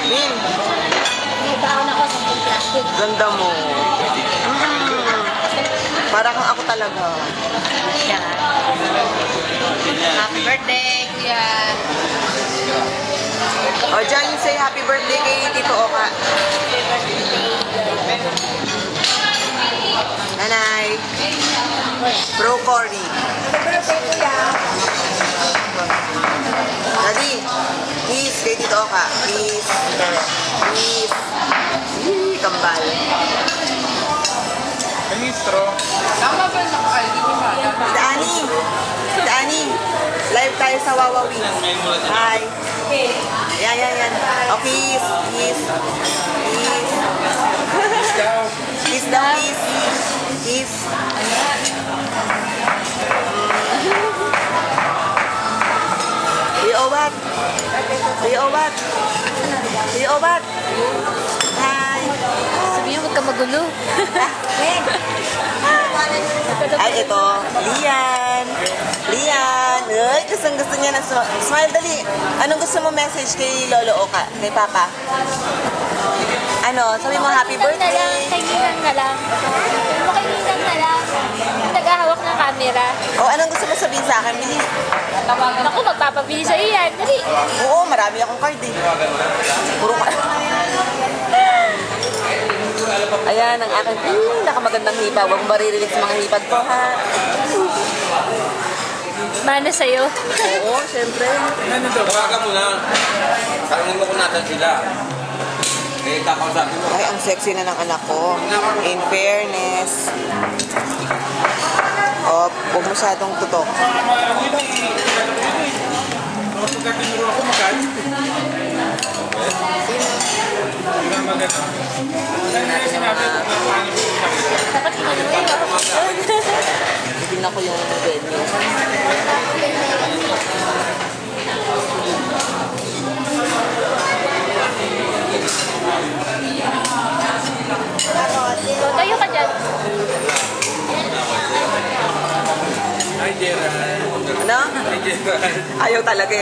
Min, May baon ako sa plastic. ganda mo. Para kang ako talaga. Yan. Happy birthday, kuya. O, Jan, say happy birthday kay Tito Oka. Nanay. Bro Cory. Happy birthday, kuya. Daddy, please, kay Tito Oka. Please. Please. Kambal. Ministro. Tama ba na Tita Ani. Tita Ani. Live tayo sa Wawawi. Hi. Yan. Oh, please. Please. Please. Please daw, please. Please. Kuya Owat. Kuya Owat. Kuya Owat. Hi. Sabihin, huwag ka magulo. Ay, ito. Lian. Lian. Ay, gusto niya na. Smile, dali. Anong gusto mo message kay Lolo Oka? Kay Papa? Ano? Sabi mo, happy birthday. Kailangan na lang. Kailangan na lang. Naghahawak ng camera. O, anong gusto mo sabihin sa akin? Bili. Naku, magpapabili sa'yo yan. Dali. Oo, marami akong card eh. Puro ka. Ayan, ang aking nakamagandang hipa. Huwag mo maririnig sa mga hipag ko, ha? Mana sa'yo. Oo, syempre. Tawagan mo na. Tanungin mo kung natin sila. Eh, kakausapin mo. Ay, ang sexy na ng anak ko. In fairness. O, huwag masyadong tutok. Tignan ko yung venue. So, tayo ka dyan. Hi, Gerald. Ano? Hi, Gerald. Ayaw talaga